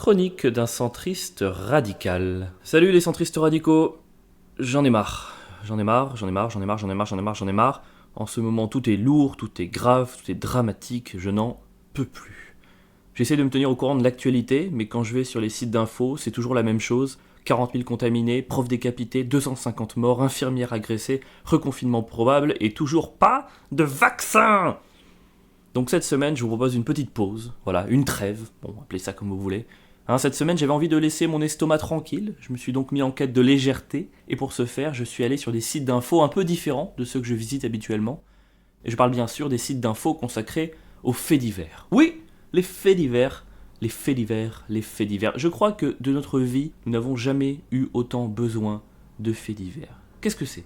Chronique d'un centriste radical. Salut les centristes radicaux. J'en ai marre. J'en ai marre. En ce moment, tout est lourd, tout est grave, tout est dramatique. Je n'en peux plus. J'essaie de me tenir au courant de l'actualité, mais quand je vais sur les sites d'infos, c'est toujours la même chose. 40 000 contaminés, profs décapités, 250 morts, infirmières agressées, reconfinement probable et toujours pas de vaccin. Donc cette semaine, je vous propose une petite pause, voilà, une trêve, bon, appelez ça comme vous voulez. Cette semaine, j'avais envie de laisser mon estomac tranquille, je me suis donc mis en quête de légèreté, et pour ce faire, je suis allé sur des sites d'infos un peu différents de ceux que je visite habituellement. Et je parle bien sûr des sites d'infos consacrés aux faits divers. Oui, les faits divers, les faits divers, les faits divers. Je crois que de notre vie, nous n'avons jamais eu autant besoin de faits divers. Qu'est-ce que c'est ?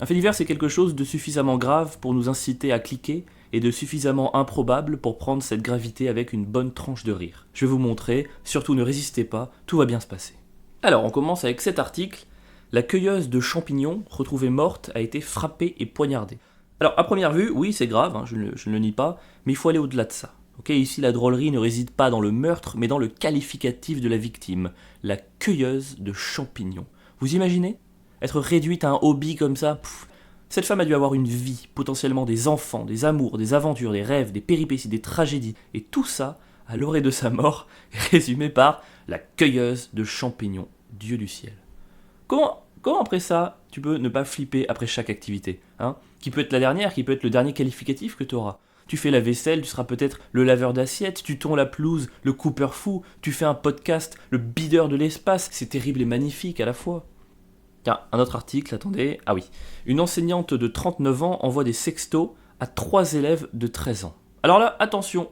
Un fait divers, c'est quelque chose de suffisamment grave pour nous inciter à cliquer et de suffisamment improbable pour prendre cette gravité avec une bonne tranche de rire. Je vais vous montrer, surtout ne résistez pas, tout va bien se passer. Alors, on commence avec cet article. La cueilleuse de champignons, retrouvée morte, a été frappée et poignardée. Alors, à première vue, oui, c'est grave, je ne le nie pas, mais il faut aller au-delà de ça. Ici, la drôlerie ne réside pas dans le meurtre, mais dans le qualificatif de la victime, la cueilleuse de champignons. Vous imaginez ? Être réduite à un hobby comme ça, Cette femme a dû avoir une vie, potentiellement des enfants, des amours, des aventures, des rêves, des péripéties, des tragédies, et tout ça, à l'orée de sa mort, est résumé par la cueilleuse de champignons, Dieu du ciel. Comment après ça, tu peux ne pas flipper après chaque activité, qui peut être la dernière, qui peut être le dernier qualificatif que tu auras. Tu fais la vaisselle, tu seras peut-être le laveur d'assiettes, tu tonds la pelouse, le coupeur fou, tu fais un podcast, le bideur de l'espace, c'est terrible et magnifique à la fois. Tiens, un autre article, attendez. Ah oui. Une enseignante de 39 ans envoie des sextos à 3 élèves de 13 ans. Alors là, attention.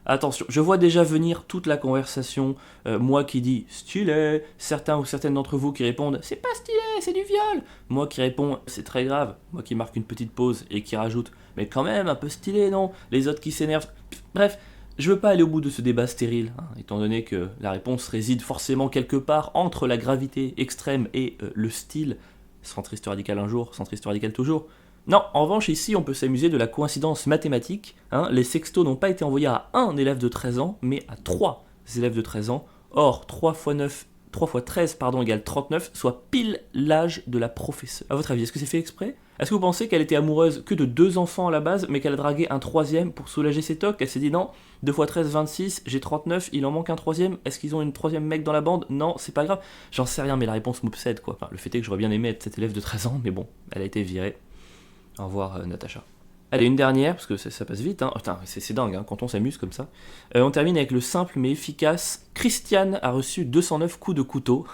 Attention, je vois déjà venir toute la conversation. Moi qui dis stylé, certains ou certaines d'entre vous qui répondent c'est pas stylé, c'est du viol. Moi qui réponds c'est très grave. Moi qui marque une petite pause et qui rajoute mais quand même un peu stylé, non ? Les autres qui s'énervent. Bref. Je veux pas aller au bout de ce débat stérile, étant donné que la réponse réside forcément quelque part entre la gravité extrême et le style. Centriste radical un jour, centriste radical toujours. Non, en revanche, ici, on peut s'amuser de la coïncidence mathématique. Les sextos n'ont pas été envoyés à un élève de 13 ans, mais à 3 élèves de 13 ans. Or, 3 fois 13 égale 39, soit pile l'âge de la professeure. A votre avis, est-ce que c'est fait exprès ? Est-ce que vous pensez qu'elle était amoureuse que de 2 enfants à la base, mais qu'elle a dragué un 3e pour soulager ses tocs ? Elle s'est dit non, 2 x 13, 26, j'ai 39, il en manque un 3e, est-ce qu'ils ont une 3e mec dans la bande ? Non, c'est pas grave. J'en sais rien, mais la réponse m'obsède, quoi. Enfin, le fait est que j'aurais bien aimé être cet élève de 13 ans, mais bon, elle a été virée. Au revoir, Natacha. Allez, une dernière, parce que ça passe vite, Putain, c'est dingue, quand on s'amuse comme ça. On termine avec le simple mais efficace. Christiane a reçu 209 coups de couteau.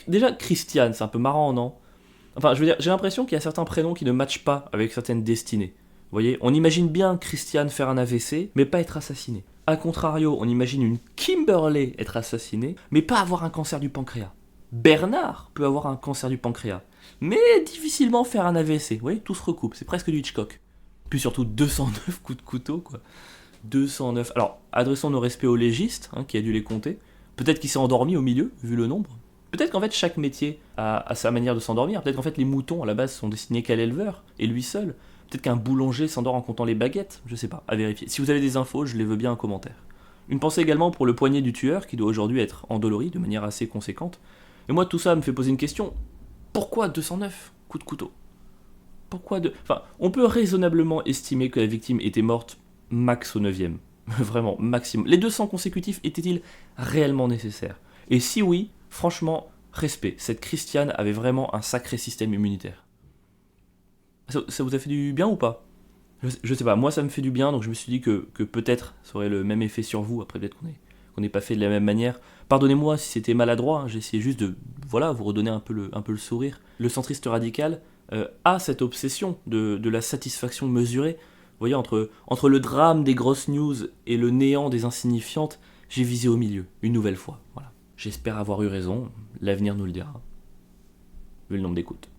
Déjà, Christiane, c'est un peu marrant, non ? Enfin, je veux dire, j'ai l'impression qu'il y a certains prénoms qui ne matchent pas avec certaines destinées. Vous voyez, on imagine bien Christiane faire un AVC, mais pas être assassinée. A contrario, on imagine une Kimberley être assassinée, mais pas avoir un cancer du pancréas. Bernard peut avoir un cancer du pancréas, mais difficilement faire un AVC. Vous voyez, tout se recoupe, c'est presque du Hitchcock. Puis surtout 209 coups de couteau, quoi. 209. Alors, adressons nos respects au légiste, qui a dû les compter. Peut-être qu'il s'est endormi au milieu, vu le nombre. Peut-être qu'en fait, chaque métier a sa manière de s'endormir. Peut-être qu'en fait, les moutons, à la base, sont destinés qu'à l'éleveur, et lui seul. Peut-être qu'un boulanger s'endort en comptant les baguettes. Je sais pas, à vérifier. Si vous avez des infos, je les veux bien en commentaire. Une pensée également pour le poignet du tueur, qui doit aujourd'hui être endolori de manière assez conséquente. Et moi, tout ça me fait poser une question. Pourquoi 209 coups de couteau ? Enfin, on peut raisonnablement estimer que la victime était morte max au 9e. Vraiment, maximum. Les 200 consécutifs étaient-ils réellement nécessaires ? Et si oui, franchement, respect. Cette Christiane avait vraiment un sacré système immunitaire. Ça vous a fait du bien ou pas ? Je sais pas, moi ça me fait du bien, donc je me suis dit que peut-être ça aurait le même effet sur vous. Après, peut-être qu'on n'est pas fait de la même manière. Pardonnez-moi si c'était maladroit, j'essayais juste de vous redonner un peu le sourire. Le centriste radical a cette obsession de la satisfaction mesurée. Vous voyez, entre le drame des grosses news et le néant des insignifiantes, j'ai visé au milieu, une nouvelle fois. Voilà. J'espère avoir eu raison, l'avenir nous le dira. Vu le nombre d'écoutes.